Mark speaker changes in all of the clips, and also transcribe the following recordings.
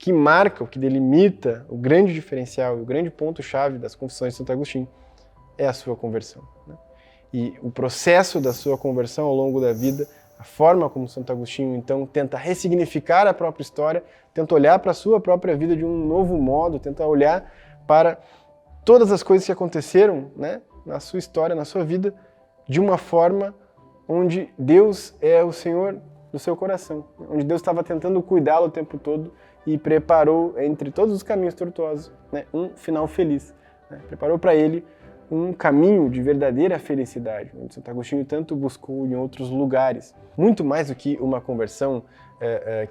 Speaker 1: que marca, o que delimita o grande diferencial e o grande ponto-chave das Confissões de Santo Agostinho é a sua conversão, né? E o processo da sua conversão ao longo da vida, a forma como Santo Agostinho, então, tenta ressignificar a própria história, tenta olhar para a sua própria vida de um novo modo, tenta olhar para todas as coisas que aconteceram, né, na sua história, na sua vida, de uma forma onde Deus é o Senhor do seu coração, onde Deus estava tentando cuidá-lo o tempo todo e preparou, entre todos os caminhos tortuosos, né, um final feliz, né? Preparou para ele um caminho de verdadeira felicidade, onde Santo Agostinho tanto buscou em outros lugares. Muito mais do que uma conversão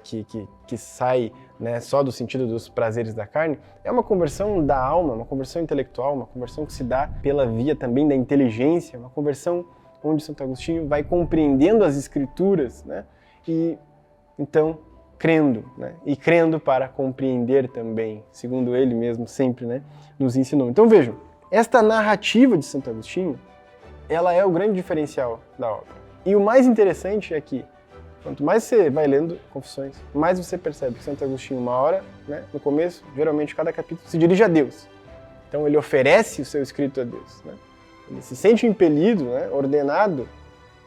Speaker 1: que sai, né, só do sentido dos prazeres da carne, é uma conversão da alma, uma conversão intelectual, uma conversão que se dá pela via também da inteligência, uma conversão onde Santo Agostinho vai compreendendo as Escrituras, né, e então crendo, né, e crendo para compreender também, segundo ele mesmo sempre, né, nos ensinou. Então vejam, esta narrativa de Santo Agostinho, ela é o grande diferencial da obra. E o mais interessante é que, quanto mais você vai lendo Confissões, mais você percebe que Santo Agostinho, uma hora, né, no começo, geralmente cada capítulo se dirige a Deus. Então ele oferece o seu escrito a Deus, né? Ele se sente impelido, né, ordenado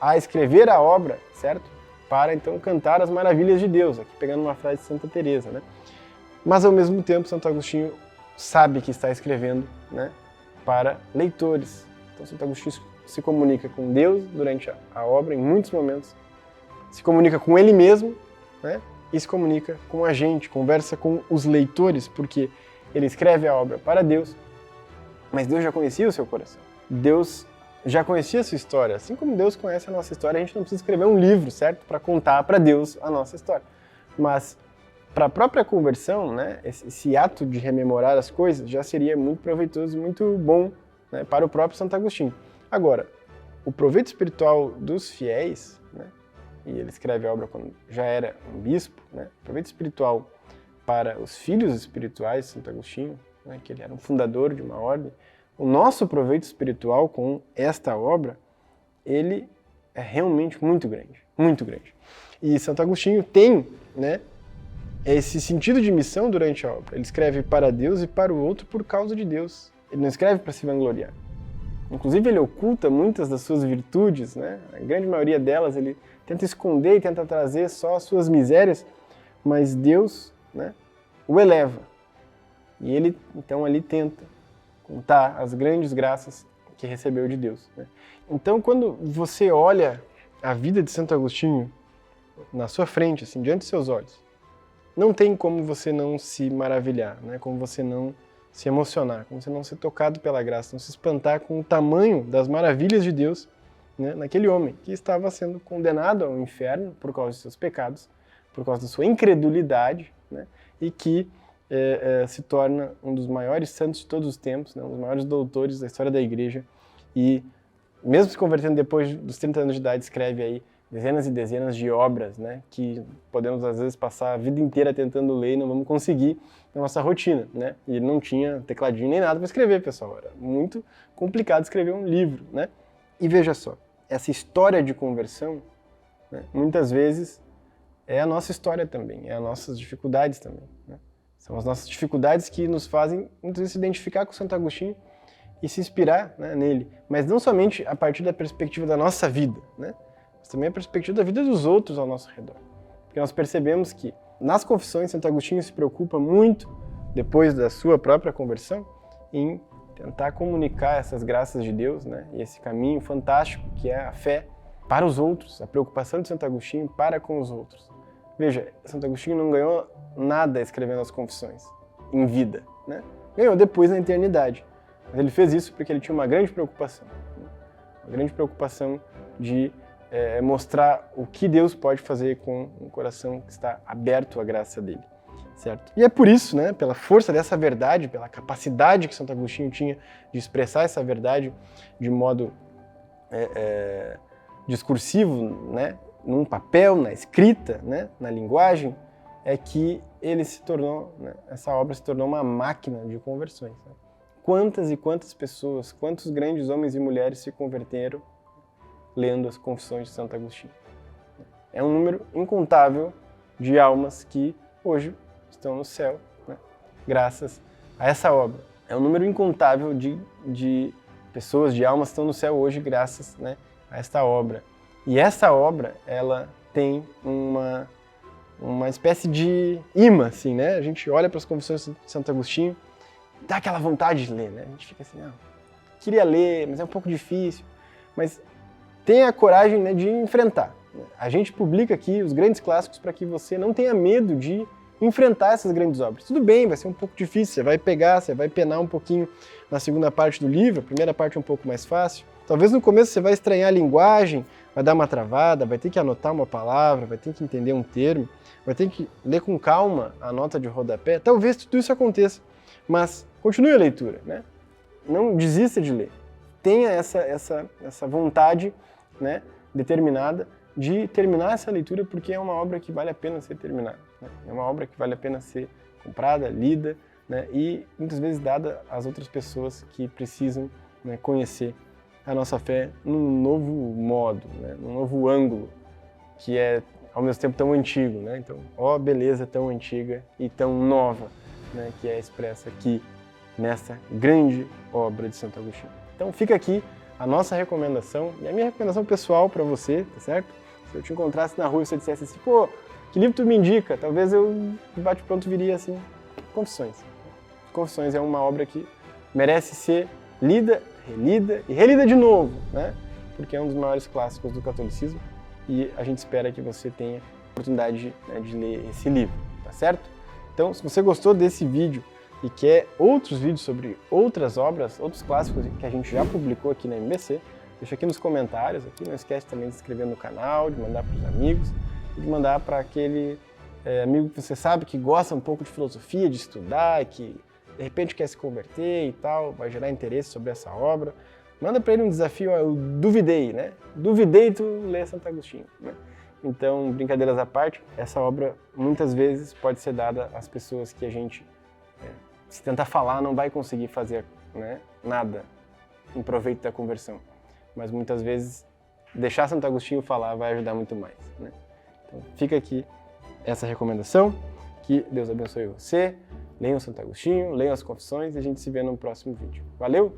Speaker 1: a escrever a obra, certo? Para então cantar as maravilhas de Deus, aqui pegando uma frase de Santa Teresa, né? Mas ao mesmo tempo Santo Agostinho sabe que está escrevendo, né, para leitores. Então Santo Agostinho se comunica com Deus durante a obra, em muitos momentos, se comunica com ele mesmo, né, e se comunica com a gente, conversa com os leitores, porque ele escreve a obra para Deus, mas Deus já conhecia o seu coração. Deus já conhecia a sua história. Assim como Deus conhece a nossa história, a gente não precisa escrever um livro, certo? Para contar para Deus a nossa história. Mas para a própria conversão, né, esse ato de rememorar as coisas já seria muito proveitoso, muito bom, né, para o próprio Santo Agostinho. Agora, o proveito espiritual dos fiéis, né, e ele escreve a obra quando já era um bispo, né, o proveito espiritual para os filhos espirituais de Santo Agostinho, né, que ele era um fundador de uma ordem, o nosso proveito espiritual com esta obra, ele é realmente muito grande, muito grande. E Santo Agostinho tem, né, esse sentido de missão durante a obra. Ele escreve para Deus e para o outro por causa de Deus. Ele não escreve para se vangloriar. Inclusive ele oculta muitas das suas virtudes, né? A grande maioria delas ele tenta esconder e tenta trazer só as suas misérias, mas Deus, né, o eleva. E ele então ali tenta contar as grandes graças que recebeu de Deus, né? Então quando você olha a vida de Santo Agostinho na sua frente, assim, diante dos seus olhos, não tem como você não se maravilhar, né? Como você não se emocionar, como você não ser tocado pela graça, não se espantar com o tamanho das maravilhas de Deus, né, naquele homem que estava sendo condenado ao inferno por causa de seus pecados, por causa da sua incredulidade, né, e que se torna um dos maiores santos de todos os tempos, né, um dos maiores doutores da história da Igreja, e mesmo se convertendo depois dos 30 anos de idade, escreve aí dezenas e dezenas de obras, né, que podemos às vezes passar a vida inteira tentando ler e não vamos conseguir na nossa rotina, né? E ele não tinha tecladinho nem nada para escrever, pessoal. Era muito complicado escrever um livro, né? E veja só, essa história de conversão, né, muitas vezes é a nossa história também, é as nossas dificuldades também, né? São as nossas dificuldades que nos fazem muitas vezes se identificar com Santo Agostinho e se inspirar, né, nele, mas não somente a partir da perspectiva da nossa vida, né? Mas também a perspectiva da vida dos outros ao nosso redor. Porque nós percebemos que nas Confissões, Santo Agostinho se preocupa muito, depois da sua própria conversão, em tentar comunicar essas graças de Deus, né, e esse caminho fantástico que é a fé para os outros, a preocupação de Santo Agostinho para com os outros. Veja, Santo Agostinho não ganhou nada escrevendo as Confissões em vida, né? Ganhou depois na eternidade. Mas ele fez isso porque ele tinha uma grande preocupação, né? Uma grande preocupação de mostrar o que Deus pode fazer com um coração que está aberto à graça dele, certo? E é por isso, né, pela força dessa verdade, pela capacidade que Santo Agostinho tinha de expressar essa verdade de modo discursivo, né, num papel, na escrita, né, na linguagem, é que ele se tornou, né, essa obra se tornou uma máquina de conversões, né? Quantas e quantas pessoas, quantos grandes homens e mulheres se converteram lendo as Confissões de Santo Agostinho. É um número incontável de almas que hoje estão no céu, né? Graças a essa obra. É um número incontável de pessoas, de almas que estão no céu hoje graças, né, a esta obra. E essa obra, ela tem uma espécie de imã, assim, né? A gente olha para as Confissões de Santo Agostinho, dá aquela vontade de ler, né? A gente fica assim, queria ler, mas é um pouco difícil. Mas tenha a coragem, né, de enfrentar. A gente publica aqui os grandes clássicos para que você não tenha medo de enfrentar essas grandes obras. Tudo bem, vai ser um pouco difícil, você vai pegar, você vai penar um pouquinho na segunda parte do livro, a primeira parte é um pouco mais fácil. Talvez no começo você vai estranhar a linguagem, vai dar uma travada, vai ter que anotar uma palavra, vai ter que entender um termo, vai ter que ler com calma a nota de rodapé. Talvez tudo isso aconteça, mas continue a leitura, né? Não desista de ler. Tenha essa vontade, né, determinada de terminar essa leitura, porque é uma obra que vale a pena ser terminada, né? É uma obra que vale a pena ser comprada, lida, né, e muitas vezes dada às outras pessoas que precisam, né, conhecer a nossa fé num novo modo, né, num novo ângulo, que é ao mesmo tempo tão antigo, né? Então, ó beleza tão antiga e tão nova, né, que é expressa aqui nessa grande obra de Santo Agostinho. Então fica aqui a nossa recomendação e a minha recomendação pessoal para você, tá certo? Se eu te encontrasse na rua e você dissesse assim, pô, que livro tu me indica? Talvez eu, de bate-pronto, viria assim, Confissões. Confissões é uma obra que merece ser lida, relida e relida de novo, né? Porque é um dos maiores clássicos do catolicismo e a gente espera que você tenha a oportunidade, né, de ler esse livro, tá certo? Então, se você gostou desse vídeo e quer outros vídeos sobre outras obras, outros clássicos que a gente já publicou aqui na MBC, deixa aqui nos comentários, aqui. Não esquece também de se inscrever no canal, de mandar para os amigos e de mandar para aquele amigo que você sabe que gosta um pouco de filosofia, de estudar, que de repente quer se converter e tal, vai gerar interesse sobre essa obra. Manda para ele um desafio, eu duvidei, né? Duvidei tu ler Santo Agostinho, né? Então, brincadeiras à parte, essa obra muitas vezes pode ser dada às pessoas que a gente, se tentar falar, não vai conseguir fazer, né, nada em proveito da conversão. Mas muitas vezes deixar Santo Agostinho falar vai ajudar muito mais, né? Então fica aqui essa recomendação, que Deus abençoe você, leiam Santo Agostinho, leiam as Confissões e a gente se vê no próximo vídeo. Valeu!